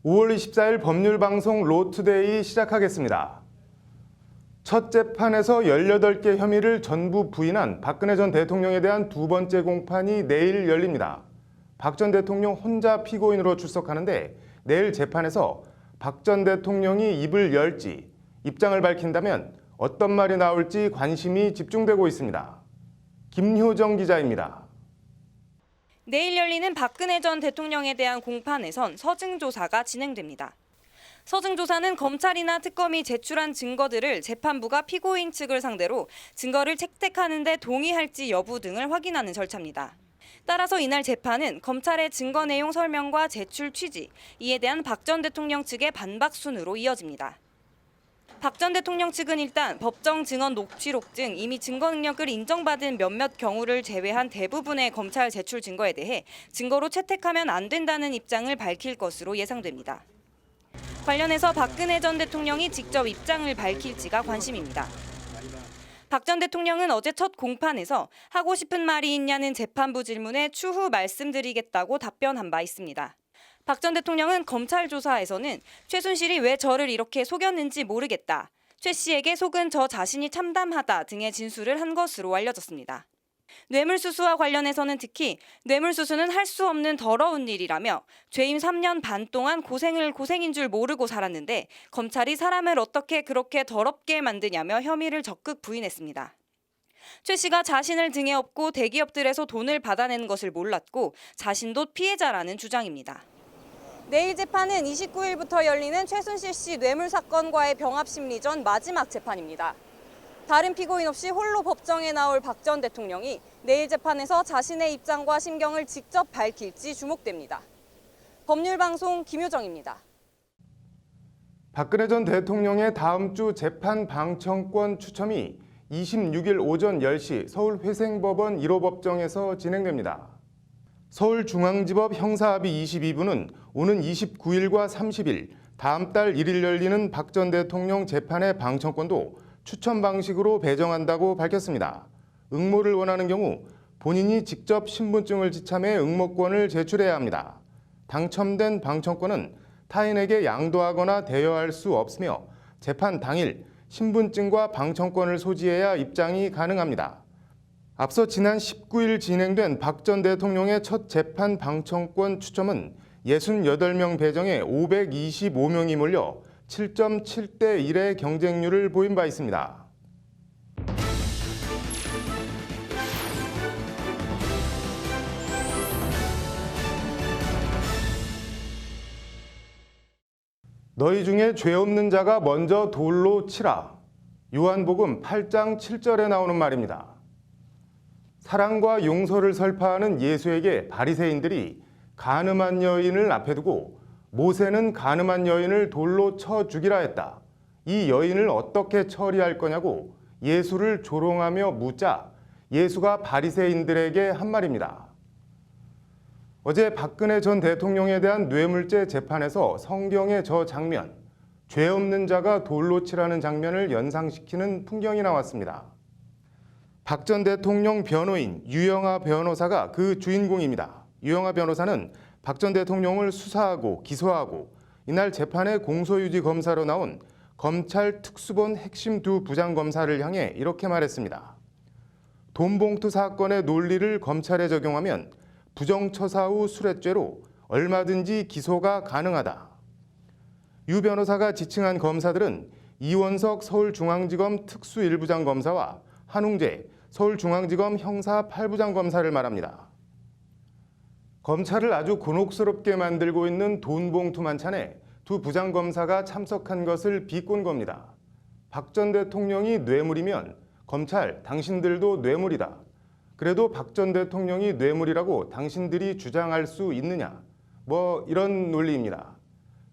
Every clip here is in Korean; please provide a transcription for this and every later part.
5월 24일 법률방송 로투데이 시작하겠습니다. 첫 재판에서 18개 혐의를 전부 부인한 박근혜 전 대통령에 대한 두 번째 공판이 내일 열립니다. 박 전 대통령 혼자 피고인으로 출석하는데 내일 재판에서 박 전 대통령이 입을 열지, 입장을 밝힌다면 어떤 말이 나올지 관심이 집중되고 있습니다. 김효정 기자입니다. 내일 열리는 박근혜 전 대통령에 대한 공판에선 서증조사가 진행됩니다. 서증조사는 검찰이나 특검이 제출한 증거들을 재판부가 피고인 측을 상대로 증거를 채택하는 데 동의할지 여부 등을 확인하는 절차입니다. 따라서 이날 재판은 검찰의 증거 내용 설명과 제출 취지, 이에 대한 박 전 대통령 측의 반박 순으로 이어집니다. 박 전 대통령 측은 일단 법정 증언 녹취록 등 이미 증거 능력을 인정받은 몇몇 경우를 제외한 대부분의 검찰 제출 증거에 대해 증거로 채택하면 안 된다는 입장을 밝힐 것으로 예상됩니다. 관련해서 박근혜 전 대통령이 직접 입장을 밝힐지가 관심입니다. 박 전 대통령은 어제 첫 공판에서 하고 싶은 말이 있냐는 재판부 질문에 추후 말씀드리겠다고 답변한 바 있습니다. 박 전 대통령은 검찰 조사에서는 최순실이 왜 저를 이렇게 속였는지 모르겠다, 최 씨에게 속은 저 자신이 참담하다 등의 진술을 한 것으로 알려졌습니다. 뇌물수수와 관련해서는 특히 뇌물수수는 할 수 없는 더러운 일이라며 죄임 3년 반 동안 고생인 줄 모르고 살았는데 검찰이 사람을 어떻게 그렇게 더럽게 만드냐며 혐의를 적극 부인했습니다. 최 씨가 자신을 등에 업고 대기업들에서 돈을 받아내는 것을 몰랐고 자신도 피해자라는 주장입니다. 내일 재판은 29일부터 열리는 최순실 씨 뇌물 사건과의 병합 심리 전 마지막 재판입니다. 다른 피고인 없이 홀로 법정에 나올 박 전 대통령이 내일 재판에서 자신의 입장과 심경을 직접 밝힐지 주목됩니다. 법률방송 김효정입니다. 박근혜 전 대통령의 다음 주 재판 방청권 추첨이 26일 오전 10시 서울 회생법원 1호 법정에서 진행됩니다. 서울중앙지법 형사합의 22부는 오는 29일과 30일, 다음 달 1일 열리는 박 전 대통령 재판의 방청권도 추첨 방식으로 배정한다고 밝혔습니다. 응모를 원하는 경우 본인이 직접 신분증을 지참해 응모권을 제출해야 합니다. 당첨된 방청권은 타인에게 양도하거나 대여할 수 없으며 재판 당일 신분증과 방청권을 소지해야 입장이 가능합니다. 앞서 지난 19일 진행된 박 전 대통령의 첫 재판 방청권 추첨은 68명 배정에 525명이 몰려 7.7대 1의 경쟁률을 보인 바 있습니다. 너희 중에 죄 없는 자가 먼저 돌로 치라. 요한복음 8장 7절에 나오는 말입니다. 사랑과 용서를 설파하는 예수에게 바리새인들이 간음한 여인을 앞에 두고 모세는 간음한 여인을 돌로 쳐 죽이라 했다. 이 여인을 어떻게 처리할 거냐고 예수를 조롱하며 묻자 예수가 바리새인들에게 한 말입니다. 어제 박근혜 전 대통령에 대한 뇌물죄 재판에서 성경의 저 장면, 죄 없는 자가 돌로 치라는 장면을 연상시키는 풍경이 나왔습니다. 박 전 대통령 변호인 유영하 변호사가 그 주인공입니다. 유영하 변호사는 박 전 대통령을 수사하고 기소하고 이날 재판에 공소유지 검사로 나온 검찰 특수본 핵심 두 부장검사를 향해 이렇게 말했습니다. 돈봉투 사건의 논리를 검찰에 적용하면 부정처사 후 술해죄로 얼마든지 기소가 가능하다. 유 변호사가 지칭한 검사들은 이원석 서울중앙지검 특수 1부장 검사와 한웅재 서울중앙지검 형사 8부장 검사를 말합니다. 검찰을 아주 곤혹스럽게 만들고 있는 돈봉투 만찬에 두 부장검사가 참석한 것을 비꼰 겁니다. 박 전 대통령이 뇌물이면 검찰, 당신들도 뇌물이다. 그래도 박 전 대통령이 뇌물이라고 당신들이 주장할 수 있느냐? 이런 논리입니다.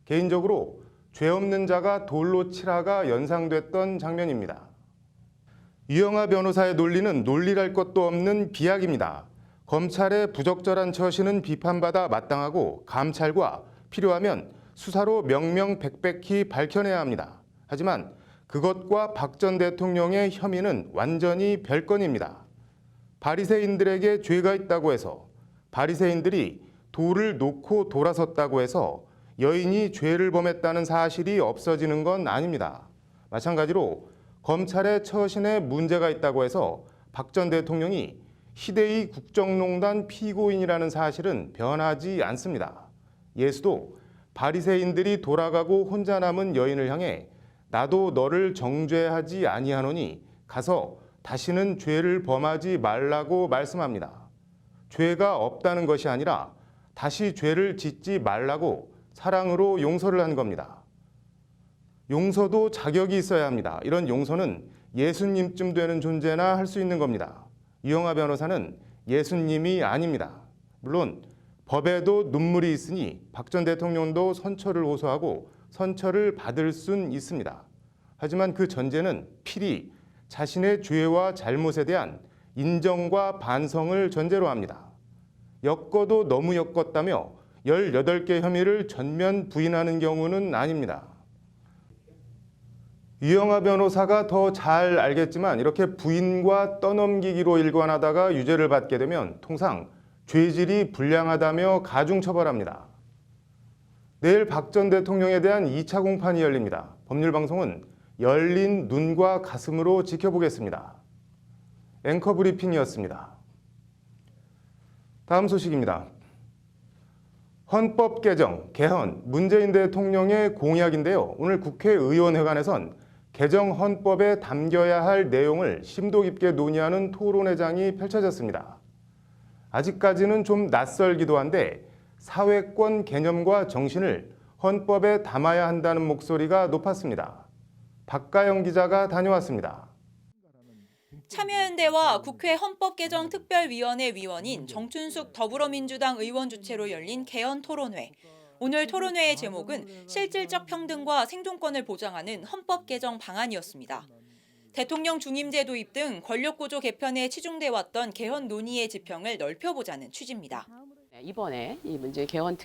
개인적으로 죄 없는 자가 돌로 치라가 연상됐던 장면입니다. 유영하 변호사의 논리는 논리랄 것도 없는 비약입니다. 검찰의 부적절한 처신은 비판받아 마땅하고 감찰과 필요하면 수사로 명명백백히 밝혀내야 합니다. 하지만 그것과 박 전 대통령의 혐의는 완전히 별건입니다. 바리새인들에게 죄가 있다고 해서, 바리새인들이 돌을 놓고 돌아섰다고 해서 여인이 죄를 범했다는 사실이 없어지는 건 아닙니다. 마찬가지로 검찰의 처신에 문제가 있다고 해서 박 전 대통령이 시대의 국정농단 피고인이라는 사실은 변하지 않습니다. 예수도 바리새인들이 돌아가고 혼자 남은 여인을 향해 나도 너를 정죄하지 아니하노니 가서 다시는 죄를 범하지 말라고 말씀합니다. 죄가 없다는 것이 아니라 다시 죄를 짓지 말라고 사랑으로 용서를 한 겁니다. 용서도 자격이 있어야 합니다. 이런 용서는 예수님쯤 되는 존재나 할 수 있는 겁니다. 유영하 변호사는 예수님이 아닙니다. 물론 법에도 눈물이 있으니 박 전 대통령도 선처를 호소하고 선처를 받을 순 있습니다. 하지만 그 전제는 필히 자신의 죄와 잘못에 대한 인정과 반성을 전제로 합니다. 엮어도 너무 엮었다며 18개 혐의를 전면 부인하는 경우는 아닙니다. 유영하 변호사가 더 잘 알겠지만 이렇게 부인과 떠넘기기로 일관하다가 유죄를 받게 되면 통상 죄질이 불량하다며 가중처벌합니다. 내일 박 전 대통령에 대한 2차 공판이 열립니다. 법률방송은 열린 눈과 가슴으로 지켜보겠습니다. 앵커 브리핑이었습니다. 다음 소식입니다. 헌법 개정, 개헌, 문재인 대통령의 공약인데요. 오늘 국회의원회관에선 개정 헌법에 담겨야 할 내용을 심도 깊게 논의하는 토론회장이 펼쳐졌습니다. 아직까지는 좀 낯설기도 한데 사회권 개념과 정신을 헌법에 담아야 한다는 목소리가 높았습니다. 박가영 기자가 다녀왔습니다. 참여연대와 국회 헌법개정특별위원회 위원인 정춘숙 더불어민주당 의원 주최로 열린 개헌 토론회. 오늘 토론회의 제목은 실질적 평등과 생존권을 보장하는 헌법 개정 방안이었습니다. 대통령 중임제 도입 등 권력구조 개편에 치중돼 왔던 개헌 논의의 지평을 넓혀보자는 취지입니다. 이번에 이 문제 개헌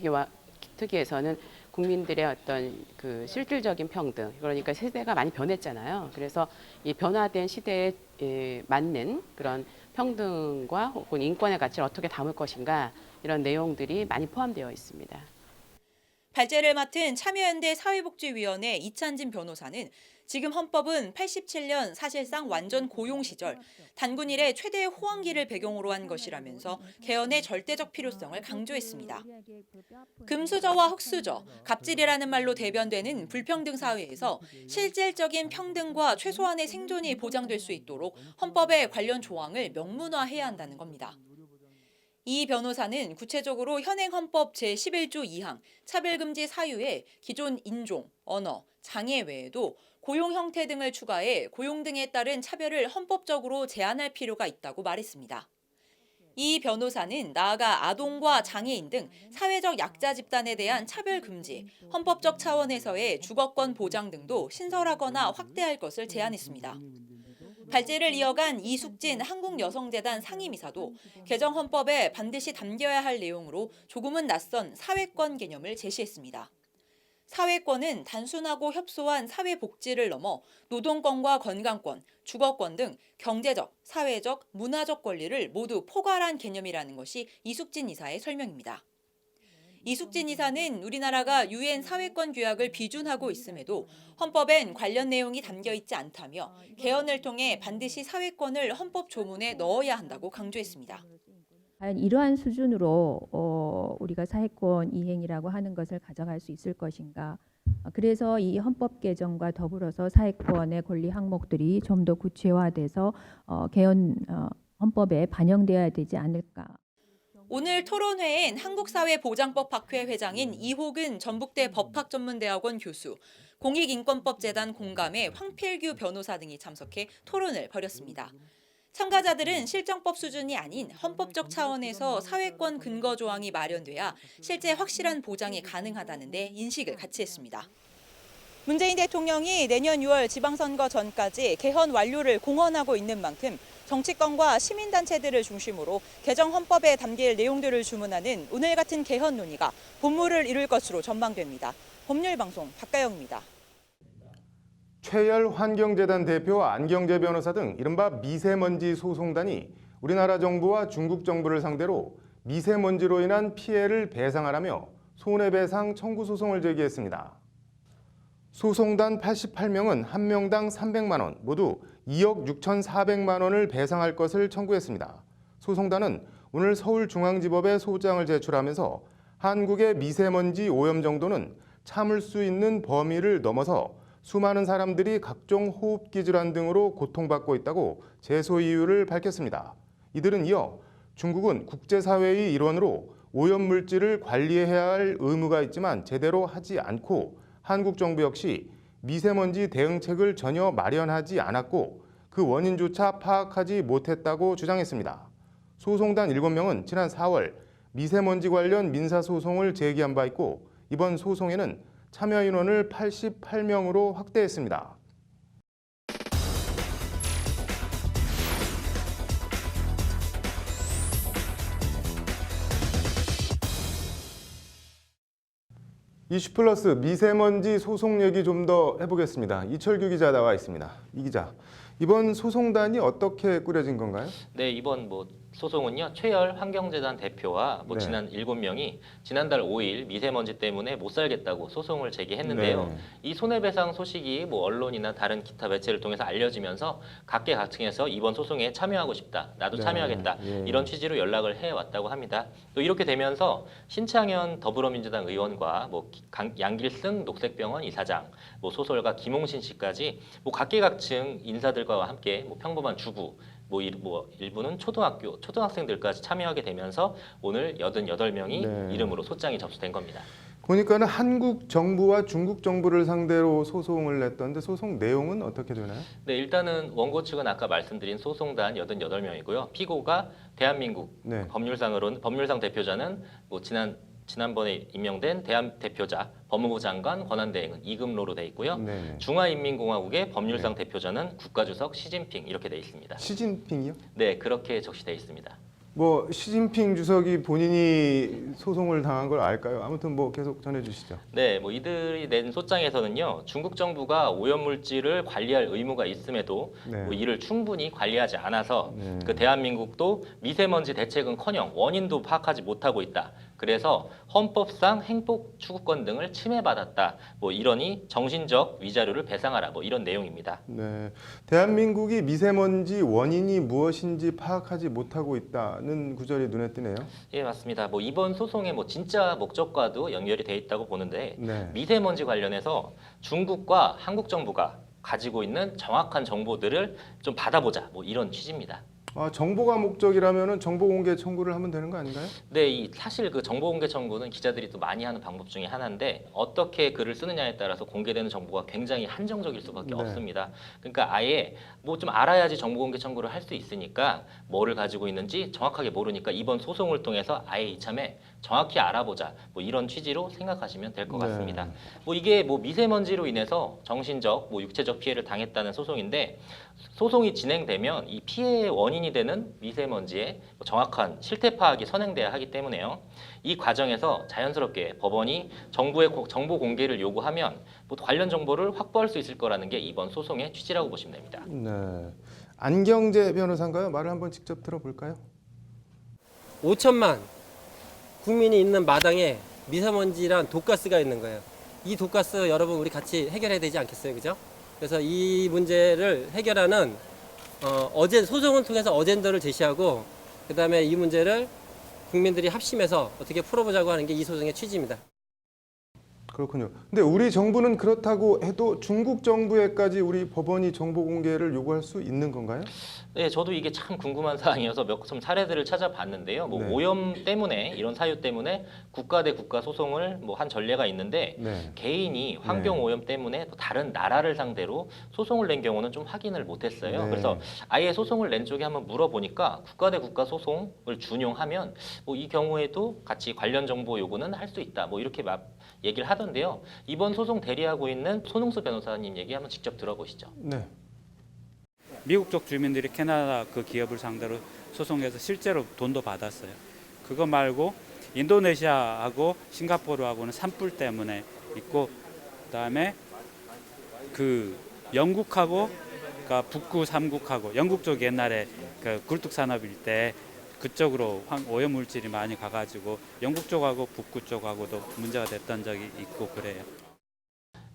특위에서는 국민들의 어떤 그 실질적인 평등, 그러니까 세대가 많이 변했잖아요. 그래서 이 변화된 시대에 맞는 그런 평등과 혹은 인권의 가치를 어떻게 담을 것인가, 이런 내용들이 많이 포함되어 있습니다. 발제를 맡은 참여연대 사회복지위원회 이찬진 변호사는 지금 헌법은 87년 사실상 완전 고용 시절 단군 일의 최대의 호황기를 배경으로 한 것이라면서 개헌의 절대적 필요성을 강조했습니다. 금수저와 흑수저, 갑질이라는 말로 대변되는 불평등 사회에서 실질적인 평등과 최소한의 생존이 보장될 수 있도록 헌법의 관련 조항을 명문화해야 한다는 겁니다. 이 변호사는 구체적으로 현행 헌법 제11조 2항 차별금지 사유에 기존 인종, 언어, 장애 외에도 고용 형태 등을 추가해 고용 등에 따른 차별을 헌법적으로 제한할 필요가 있다고 말했습니다. 이 변호사는 나아가 아동과 장애인 등 사회적 약자 집단에 대한 차별 금지, 헌법적 차원에서의 주거권 보장 등도 신설하거나 확대할 것을 제안했습니다. 발제를 이어간 이숙진 한국여성재단 상임이사도 개정 헌법에 반드시 담겨야 할 내용으로 조금은 낯선 사회권 개념을 제시했습니다. 사회권은 단순하고 협소한 사회복지를 넘어 노동권과 건강권, 주거권 등 경제적, 사회적, 문화적 권리를 모두 포괄한 개념이라는 것이 이숙진 이사의 설명입니다. 이숙진 이사는 우리나라가 유엔 사회권 규약을 비준하고 있음에도 헌법엔 관련 내용이 담겨 있지 않다며 개헌을 통해 반드시 사회권을 헌법 조문에 넣어야 한다고 강조했습니다. 과연 이러한 수준으로 우리가 사회권 이행이라고 하는 것을 가져갈 수 있을 것인가. 그래서 이 헌법 개정과 더불어서 사회권의 권리 항목들이 좀 더 구체화돼서 개헌 헌법에 반영되어야 되지 않을까. 오늘 토론회엔 한국사회보장법학회 회장인 이호근 전북대 법학전문대학원 교수, 공익인권법재단 공감의 황필규 변호사 등이 참석해 토론을 벌였습니다. 참가자들은 실정법 수준이 아닌 헌법적 차원에서 사회권 근거 조항이 마련돼야 실제 확실한 보장이 가능하다는 데 인식을 같이 했습니다. 문재인 대통령이 내년 6월 지방선거 전까지 개헌 완료를 공언하고 있는 만큼 정치권과 시민단체들을 중심으로 개정 헌법에 담길 내용들을 주문하는 오늘 같은 개헌 논의가 본물을 이룰 것으로 전망됩니다. 법률방송 박가영입니다. 최열 환경재단 대표와 안경재 변호사 등 이른바 미세먼지 소송단이 우리나라 정부와 중국 정부를 상대로 미세먼지로 인한 피해를 배상하라며 손해배상 청구 소송을 제기했습니다. 소송단 88명은 한 명당 300만 원, 모두 2억 6,400만 원을 배상할 것을 청구했습니다. 소송단은 오늘 서울중앙지법에 소장을 제출하면서 한국의 미세먼지 오염 정도는 참을 수 있는 범위를 넘어서 수많은 사람들이 각종 호흡기 질환 등으로 고통받고 있다고 제소 이유를 밝혔습니다. 이들은 이어 중국은 국제사회의 일원으로 오염물질을 관리해야 할 의무가 있지만 제대로 하지 않고 한국 정부 역시 미세먼지 대응책을 전혀 마련하지 않았고 그 원인조차 파악하지 못했다고 주장했습니다. 소송단 7명은 지난 4월 미세먼지 관련 민사소송을 제기한 바 있고 이번 소송에는 참여 인원을 88명으로 확대했습니다. 이슈플러스 미세먼지 소송 얘기 좀 더 해보겠습니다. 이철규 기자 나와 있습니다. 이 기자, 이번 소송단이 어떻게 꾸려진 건가요? 네, 이번 소송은요. 최열 환경재단 대표와 네. 지난 7명이 지난달 5일 미세먼지 때문에 못 살겠다고 소송을 제기했는데요. 네. 이 손해배상 소식이 언론이나 다른 기타 매체를 통해서 알려지면서 각계각층에서 이번 소송에 참여하고 싶다. 나도 네. 참여하겠다. 예. 이런 취지로 연락을 해왔다고 합니다. 또 이렇게 되면서 신창현 더불어민주당 의원과 양길승 녹색병원 이사장, 소설가 김홍신 씨까지 각계각층 인사들과 함께 평범한 주부, 일부는 초등학생들까지 참여하게 되면서 오늘 88명이 네. 이름으로 소장이 접수된 겁니다. 보니까는 한국 정부와 중국 정부를 상대로 소송을 냈던데 소송 내용은 어떻게 되나요? 네, 일단은 원고 측은 아까 말씀드린 소송단 88명이고요. 피고가 대한민국 네. 법률상 대표자는 지난번에 임명된 대한 대표자 법무부 장관 권한대행은 이금로로 돼 있고요. 네. 중화인민공화국의 법률상 대표자는 국가주석 시진핑 이렇게 돼 있습니다. 시진핑이요? 네, 그렇게 적시돼 있습니다. 시진핑 주석이 본인이 소송을 당한 걸 알까요? 아무튼 계속 전해주시죠. 네, 이들이 낸 소장에서는요, 중국 정부가 오염물질을 관리할 의무가 있음에도 네. 이를 충분히 관리하지 않아서 네. 그 대한민국도 미세먼지 대책은커녕 원인도 파악하지 못하고 있다. 그래서 헌법상 행복 추구권 등을 침해받았다. 이러니 정신적 위자료를 배상하라. 이런 내용입니다. 네, 대한민국이 미세먼지 원인이 무엇인지 파악하지 못하고 있다는 구절이 눈에 띄네요. 예, 맞습니다. 이번 소송의 진짜 목적과도 연결이 돼 있다고 보는데 네. 미세먼지 관련해서 중국과 한국 정부가 가지고 있는 정확한 정보들을 좀 받아보자. 이런 취지입니다. 정보가 목적이라면 정보 공개 청구를 하면 되는 거 아닌가요? 네, 사실 그 정보 공개 청구는 기자들이 또 많이 하는 방법 중에 하나인데 어떻게 글을 쓰느냐에 따라서 공개되는 정보가 굉장히 한정적일 수밖에 네. 없습니다. 그러니까 아예 좀 알아야지 정보 공개 청구를 할 수 있으니까 뭐를 가지고 있는지 정확하게 모르니까 이번 소송을 통해서 아예 이참에 정확히 알아보자. 이런 취지로 생각하시면 될 것 네. 같습니다. 이게 미세먼지로 인해서 정신적, 육체적 피해를 당했다는 소송인데 소송이 진행되면 이 피해의 원인이 되는 미세먼지의 정확한 실태 파악이 선행돼야 하기 때문에요. 이 과정에서 자연스럽게 법원이 정부의 정보 공개를 요구하면 관련 정보를 확보할 수 있을 거라는 게 이번 소송의 취지라고 보시면 됩니다. 네, 안경재 변호사인가요? 말을 한번 직접 들어볼까요? 5천만 국민이 있는 마당에 미세먼지란 독가스가 있는 거예요. 이 독가스 여러분 우리 같이 해결해야 되지 않겠어요, 그죠? 그래서 이 문제를 해결하는 소송을 통해서 어젠더를 제시하고 그다음에 이 문제를 국민들이 합심해서 어떻게 풀어보자고 하는 게 이 소송의 취지입니다. 그렇군요. 근데 우리 정부는 그렇다고 해도 중국 정부에까지 우리 법원이 정보 공개를 요구할 수 있는 건가요? 네, 저도 이게 참 궁금한 사항이어서 좀 사례들을 찾아봤는데요. 네. 오염 때문에 이런 사유 때문에 국가 대 국가 소송을 한 전례가 있는데 네. 개인이 환경 오염 때문에 다른 나라를 상대로 소송을 낸 경우는 좀 확인을 못했어요. 네. 그래서 아예 소송을 낸 쪽에 한번 물어보니까 국가 대 국가 소송을 준용하면 이 경우에도 같이 관련 정보 요구는 할 수 있다. 이렇게 얘기를 하던데요. 이번 소송 대리하고 있는 손흥수 변호사님 얘기 한번 직접 들어보시죠. 네. 미국 쪽 주민들이 캐나다 그 기업을 상대로 소송해서 실제로 돈도 받았어요. 그거 말고 인도네시아하고 싱가포르하고는 산불 때문에 있고, 그다음에 그 영국하고 그러니까 북구 3국하고 영국 쪽 옛날에 그 굴뚝 산업일 때 그쪽으로 오염물질이 많이 가가지고 영국 쪽하고 북구 쪽하고도 문제가 됐던 적이 있고 그래요.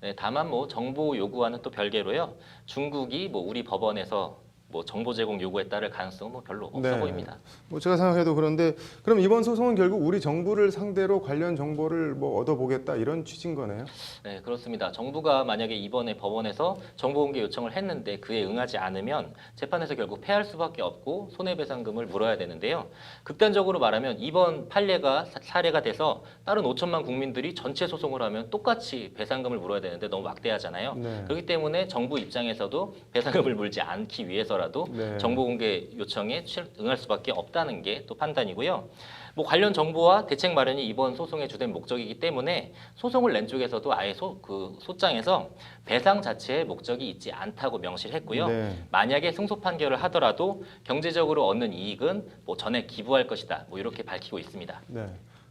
네, 다만 뭐 정보 요구와는 또 별개로요. 중국이 뭐 우리 법원에서 뭐 정보 제공 요구에 따를 가능성은 뭐 별로 없어 네. 보입니다. 뭐 제가 생각해도 그런데 그럼 이번 소송은 결국 우리 정부를 상대로 관련 정보를 뭐 얻어보겠다 이런 취지인 거네요. 네, 그렇습니다. 정부가 만약에 이번에 법원에서 정보 공개 요청을 했는데 그에 응하지 않으면 재판에서 결국 패할 수밖에 없고 손해배상금을 물어야 되는데요. 극단적으로 말하면 이번 판례가 사례가 돼서 다른 5천만 국민들이 전체 소송을 하면 똑같이 배상금을 물어야 되는데 너무 막대하잖아요. 네. 그렇기 때문에 정부 입장에서도 배상금을 물지 않기 위해서라도 네. 정보 공개 요청에 응할 수밖에 없다는 게 또 판단이고요. 뭐 관련 정보와 대책 마련이 이번 소송의 주된 목적이기 때문에 소송을 낸 쪽에서도 아예 소장에서 배상 자체의 목적이 있지 않다고 명시를 했고요. 네. 만약에 승소 판결을 하더라도 경제적으로 얻는 이익은 뭐 전액 기부할 것이다. 뭐 이렇게 밝히고 있습니다. 네.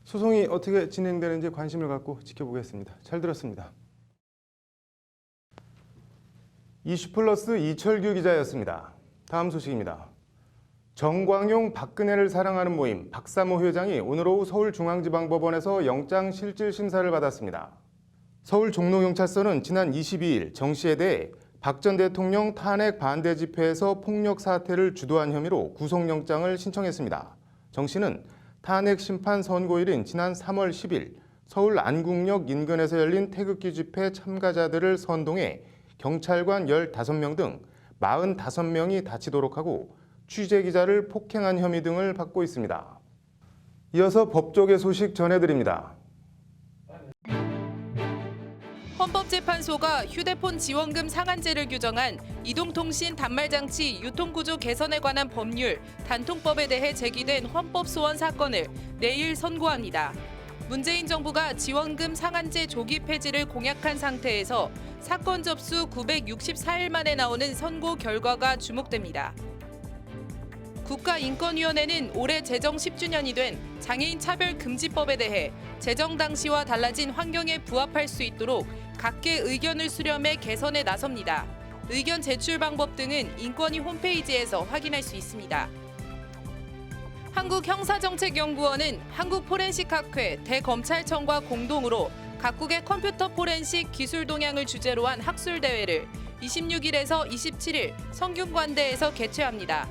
소송이 어떻게 진행되는지 관심을 갖고 지켜보겠습니다. 잘 들었습니다. 이슈플러스 이철규 기자였습니다. 다음 소식입니다. 정광용 박근혜를 사랑하는 모임 박사모 회장이 오늘 오후 서울중앙지방법원에서 영장실질심사를 받았습니다. 서울종로경찰서는 지난 22일 정 씨에 대해 박 전 대통령 탄핵 반대 집회에서 폭력 사태를 주도한 혐의로 구속영장을 신청했습니다. 정 씨는 탄핵 심판 선고일인 지난 3월 10일 서울 안국역 인근에서 열린 태극기 집회 참가자들을 선동해 경찰관 15명 등 45명이 다치도록 하고 취재기자를 폭행한 혐의 등을 받고 있습니다. 이어서 법조계 소식 전해드립니다. 헌법재판소가 휴대폰 지원금 상한제를 규정한 이동통신 단말장치 유통구조 개선에 관한 법률 단통법에 대해 제기된 헌법소원 사건을 내일 선고합니다. 문재인 정부가 지원금 상한제 조기 폐지를 공약한 상태에서 사건 접수 964일 만에 나오는 선고 결과가 주목됩니다. 국가인권위원회는 올해 제정 10주년이 된 장애인 차별금지법에 대해 제정 당시와 달라진 환경에 부합할 수 있도록 각계 의견을 수렴해 개선에 나섭니다. 의견 제출 방법 등은 인권위 홈페이지에서 확인할 수 있습니다. 한국형사정책연구원은 한국포렌식학회 대검찰청과 공동으로 각국의 컴퓨터 포렌식 기술 동향을 주제로 한 학술대회를 26일에서 27일 성균관대에서 개최합니다.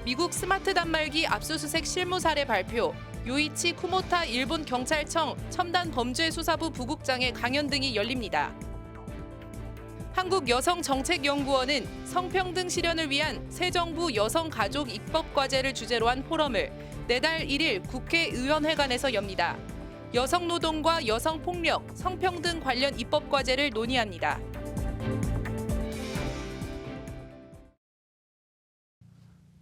미국 스마트 단말기 압수수색 실무 사례 발표, 요이치 쿠모타 일본 경찰청 첨단 범죄 수사부 부국장의 강연 등이 열립니다. 한국여성정책연구원은 성평등 실현을 위한 새 정부 여성가족 입법과제를 주제로 한 포럼을 내달 1일 국회의원회관에서 엽니다. 여성노동과 여성폭력, 성평등 관련 입법과제를 논의합니다.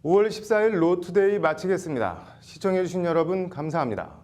(5월 14일) 로투데이 마치겠습니다. 시청해주신 여러분 감사합니다.